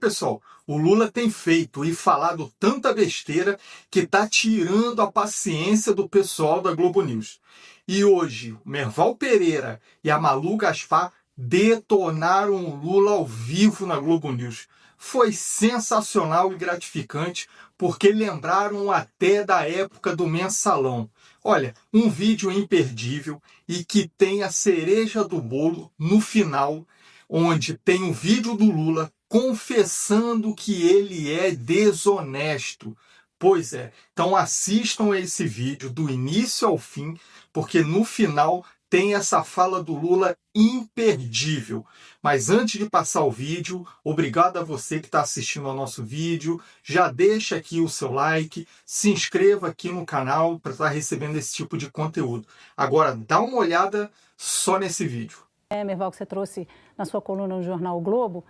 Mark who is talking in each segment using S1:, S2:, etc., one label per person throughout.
S1: Pessoal, o Lula tem feito e falado tanta besteira que está tirando a paciência do pessoal da Globo News. E hoje, o Merval Pereira e a Malu Gaspar detonaram o Lula ao vivo na Globo News. Foi sensacional e gratificante, porque lembraram até da época do Mensalão. Olha, um vídeo imperdível e que tem a cereja do bolo no final, onde tem um vídeo do Lula confessando que ele é desonesto. Pois é, então assistam esse vídeo do início ao fim, porque no final tem essa fala do Lula imperdível. Mas antes de passar o vídeo, obrigado a você que está assistindo ao nosso vídeo. Já deixa aqui o seu like, se inscreva aqui no canal para estar recebendo esse tipo de conteúdo. Agora, dá uma olhada só nesse vídeo.
S2: Merval, que você trouxe na sua coluna no jornal o Globo,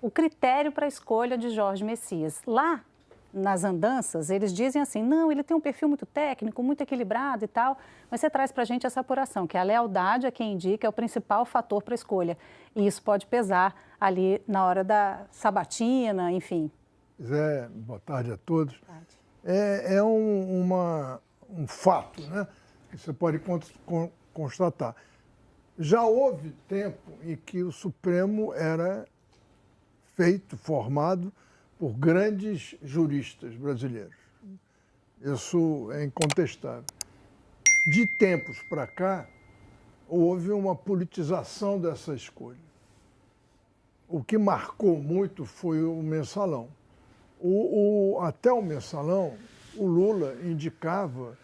S2: o critério para a escolha de Jorge Messias. Lá, nas andanças, eles dizem assim, não, ele tem um perfil muito técnico, muito equilibrado e tal, mas você traz para a gente essa apuração, que a lealdade a quem indica é o principal fator para a escolha. E isso pode pesar ali na hora da sabatina, enfim.
S3: Zé, boa tarde a todos. É um fato, né, que você pode constatar. Já houve tempo em que o Supremo era formado por grandes juristas brasileiros. Isso é incontestável. De tempos para cá, houve uma politização dessa escolha. O que marcou muito foi o Mensalão. Até o Mensalão, o Lula indicava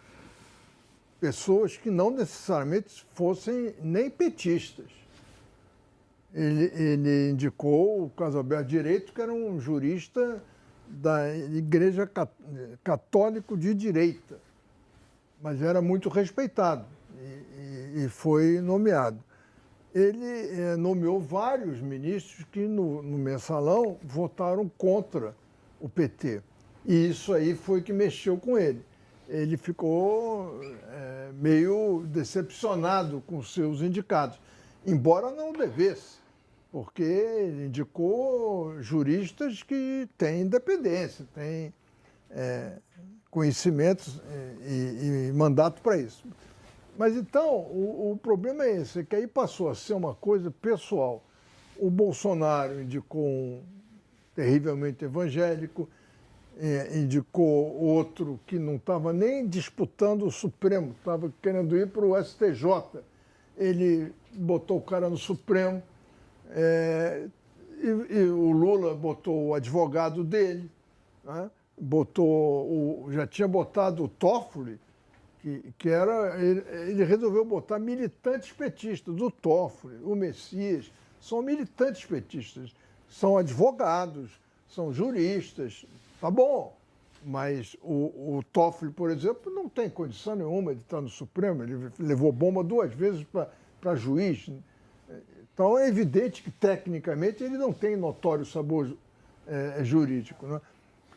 S3: pessoas que não necessariamente fossem nem petistas. Ele indicou o Casalberto Direito, que era um jurista da Igreja Católico de Direita, mas era muito respeitado e foi nomeado. Ele nomeou vários ministros que no Mensalão votaram contra o PT. E isso aí foi que mexeu com ele. Ele ficou meio decepcionado com seus indicados, embora não devesse, porque ele indicou juristas que têm independência, têm conhecimentos e mandato para isso. Mas então, o problema é esse, é que aí passou a ser uma coisa pessoal. O Bolsonaro indicou um terrivelmente evangélico, indicou outro que não estava nem disputando o Supremo, estava querendo ir para o STJ. Ele botou o cara no Supremo, e o Lula botou o advogado dele, né? Já tinha botado o Toffoli, que era, ele resolveu botar militantes petistas, o Toffoli, o Messias, são militantes petistas, são advogados, são juristas, tá bom, mas o Toffoli, por exemplo, não tem condição nenhuma de estar no Supremo, ele levou bomba 2 vezes para juiz. Então é evidente que, tecnicamente, ele não tem notório sabor jurídico, né?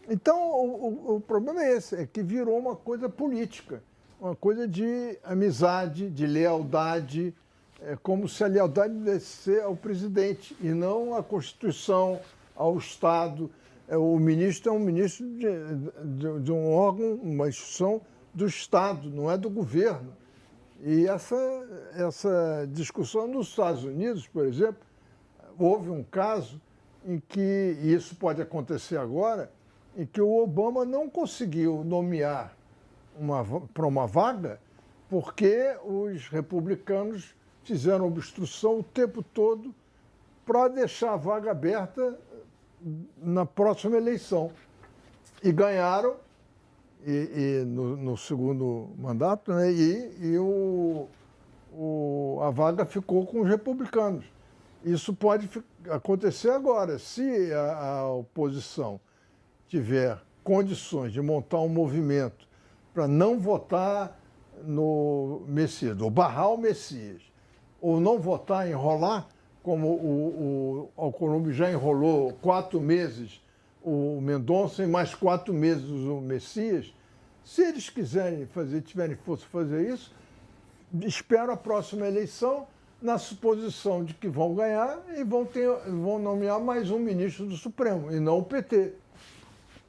S3: Então, o problema é esse, é que virou uma coisa política, uma coisa de amizade, de lealdade, como se a lealdade devesse ser ao presidente e não à Constituição, ao Estado. O ministro é um ministro de um órgão, uma instituição do Estado, não é do governo. E essa discussão nos Estados Unidos, por exemplo, houve um caso em que, e isso pode acontecer agora, em que o Obama não conseguiu nomear para uma vaga porque os republicanos fizeram obstrução o tempo todo para deixar a vaga aberta na próxima eleição. E ganharam no segundo mandato, né? A vaga ficou com os republicanos. Isso pode acontecer agora. Se a oposição tiver condições de montar um movimento para não votar no Messias, ou barrar o Messias, ou não votar, enrolar, como o Alcolumbre já enrolou 4 meses o Mendonça e mais 4 meses o Messias, se eles quiserem fazer, tiverem força fazer isso, espero a próxima eleição, na suposição de que vão ganhar e vão nomear mais um ministro do Supremo, e não o PT.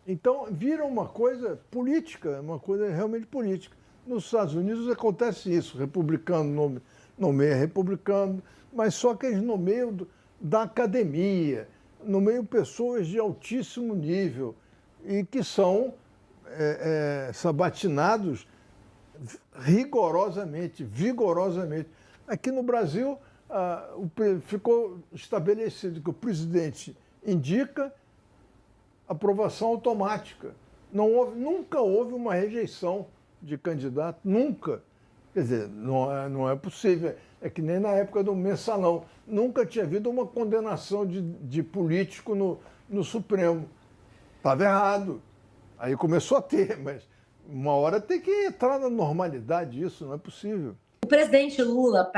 S3: Então, vira uma coisa política, uma coisa realmente política. Nos Estados Unidos acontece isso, republicano nomeia republicano, mas só que eles nomeiam da academia, nomeiam pessoas de altíssimo nível e que são sabatinados rigorosamente, vigorosamente. Aqui no Brasil, ficou estabelecido que o presidente indica aprovação automática. Nunca houve uma rejeição de candidato, nunca. Quer dizer, não é possível. É que nem na época do Mensalão. Nunca tinha havido uma condenação de político no Supremo. Estava errado. Aí começou a ter, mas uma hora tem que entrar na normalidade isso, não é possível.
S4: O presidente Lula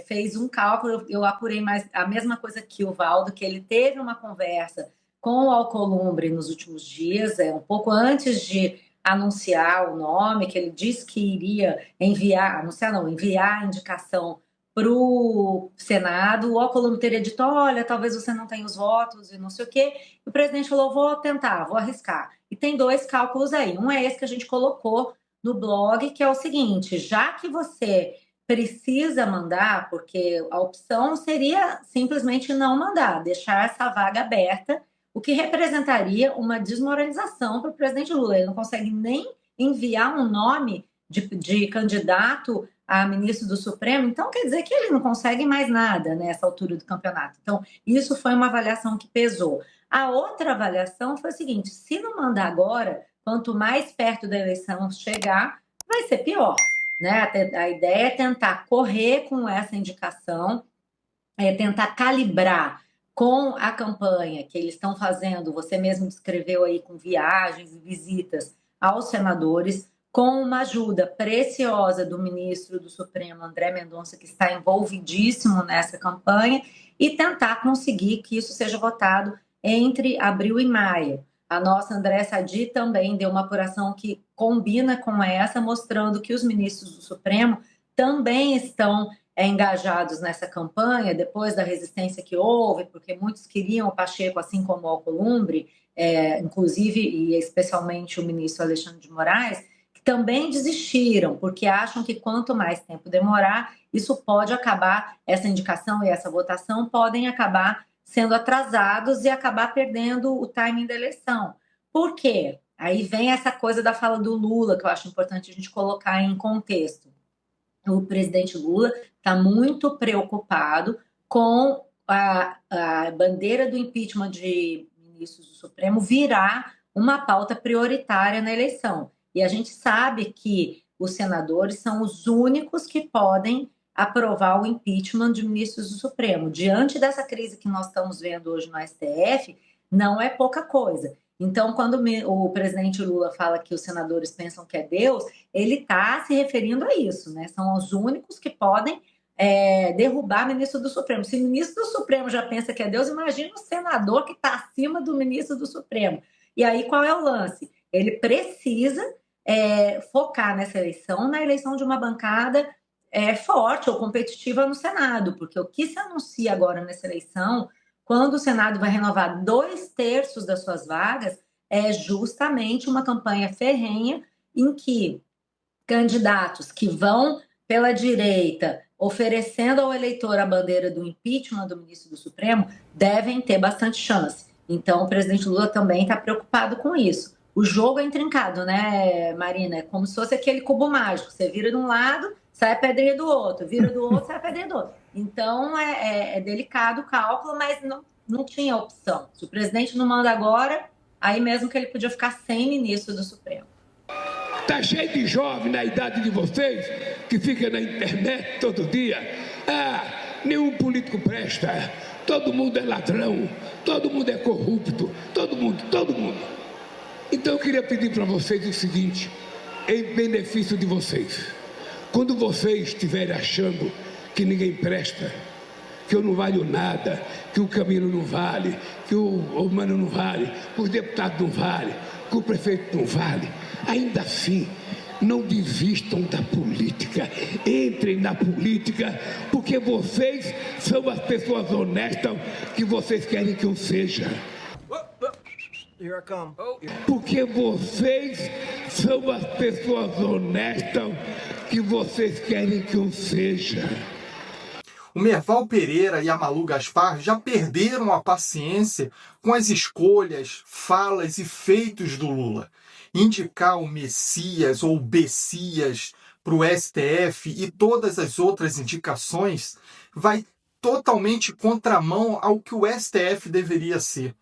S4: fez um cálculo, eu apurei mais a mesma coisa que o Valdo, que ele teve uma conversa com o Alcolumbre nos últimos dias, um pouco antes de anunciar o nome, que ele disse que iria enviar a indicação para o Senado. O Alcolumbre teria dito, olha, talvez você não tenha os votos e não sei o quê. E o presidente falou, vou tentar, vou arriscar. E tem dois cálculos aí. Um é esse que a gente colocou no blog, que é o seguinte, já que você precisa mandar, porque a opção seria simplesmente não mandar, deixar essa vaga aberta, o que representaria uma desmoralização para o presidente Lula. Ele não consegue nem enviar um nome de candidato a ministro do Supremo, então quer dizer que ele não consegue mais nada nessa altura do campeonato. Então, isso foi uma avaliação que pesou. A outra avaliação foi o seguinte, se não mandar agora, quanto mais perto da eleição chegar, vai ser pior. Né? A ideia é tentar correr com essa indicação, tentar calibrar com a campanha que eles estão fazendo, você mesmo descreveu aí com viagens e visitas aos senadores, com uma ajuda preciosa do ministro do Supremo, André Mendonça, que está envolvidíssimo nessa campanha, e tentar conseguir que isso seja votado entre abril e maio. A nossa André Sadi também deu uma apuração que combina com essa, mostrando que os ministros do Supremo também estão engajados nessa campanha, depois da resistência que houve, porque muitos queriam o Pacheco, assim como o Alcolumbre, inclusive e especialmente o ministro Alexandre de Moraes, que também desistiram, porque acham que quanto mais tempo demorar, isso pode acabar, essa indicação e essa votação podem acabar sendo atrasados e acabar perdendo o timing da eleição. Por quê? Aí vem essa coisa da fala do Lula, que eu acho importante a gente colocar em contexto. O presidente Lula está muito preocupado com a bandeira do impeachment de ministros do Supremo virar uma pauta prioritária na eleição. E a gente sabe que os senadores são os únicos que podem aprovar o impeachment de ministros do Supremo. Diante dessa crise que nós estamos vendo hoje no STF, não é pouca coisa. Então, quando o presidente Lula fala que os senadores pensam que é Deus, ele está se referindo a isso, né? São os únicos que podem derrubar o ministro do Supremo. Se o ministro do Supremo já pensa que é Deus, imagine o senador que está acima do ministro do Supremo. E aí, qual é o lance? Ele precisa focar nessa eleição, na eleição de uma bancada forte ou competitiva no Senado, porque o que se anuncia agora nessa eleição, quando o Senado vai renovar 2/3 das suas vagas, é justamente uma campanha ferrenha em que candidatos que vão pela direita, oferecendo ao eleitor a bandeira do impeachment do ministro do Supremo, devem ter bastante chance. Então, o presidente Lula também está preocupado com isso. O jogo é intrincado, né, Marina? É como se fosse aquele cubo mágico. Você vira de um lado, sai a pedrinha do outro. Vira do outro, sai a pedrinha do outro. Então, é delicado o cálculo, mas não tinha opção. Se o presidente não manda agora, aí mesmo que ele podia ficar sem ministro do Supremo.
S5: Está cheio de jovem na idade de vocês que fica na internet todo dia. Nenhum político presta. Todo mundo é ladrão. Todo mundo é corrupto. Todo mundo. Então eu queria pedir para vocês o seguinte, em benefício de vocês. Quando vocês estiverem achando que ninguém presta, que eu não valho nada, que o Camilo não vale, que o Mano não vale, que os deputados não valem, que o prefeito não vale, ainda assim, não desistam da política. Entrem na política, porque vocês são as pessoas honestas que vocês querem que eu seja.
S6: Here I come.
S5: Porque vocês são as pessoas honestas que vocês querem que eu seja.
S1: O Merval Pereira e a Malu Gaspar já perderam a paciência com as escolhas, falas e feitos do Lula. Indicar o Messias ou Bessias para o STF e todas as outras indicações vai totalmente contramão ao que o STF deveria ser.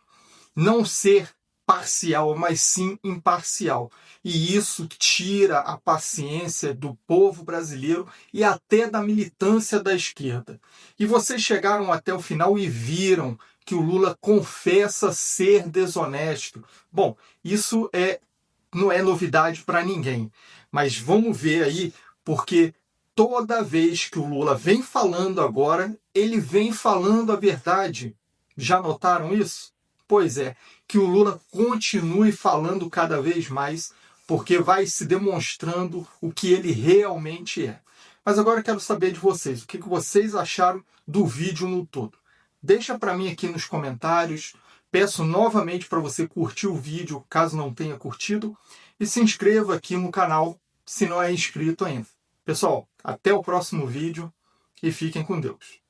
S1: Não ser parcial, mas sim imparcial. E isso tira a paciência do povo brasileiro e até da militância da esquerda. E vocês chegaram até o final e viram que o Lula confessa ser desonesto. Bom, isso não é novidade para ninguém. Mas vamos ver aí, porque toda vez que o Lula vem falando agora, ele vem falando a verdade. Já notaram isso? Pois é, que o Lula continue falando cada vez mais, porque vai se demonstrando o que ele realmente é. Mas agora eu quero saber de vocês, o que vocês acharam do vídeo no todo. Deixa para mim aqui nos comentários, peço novamente para você curtir o vídeo, caso não tenha curtido, e se inscreva aqui no canal, se não é inscrito ainda. Pessoal, até o próximo vídeo e fiquem com Deus.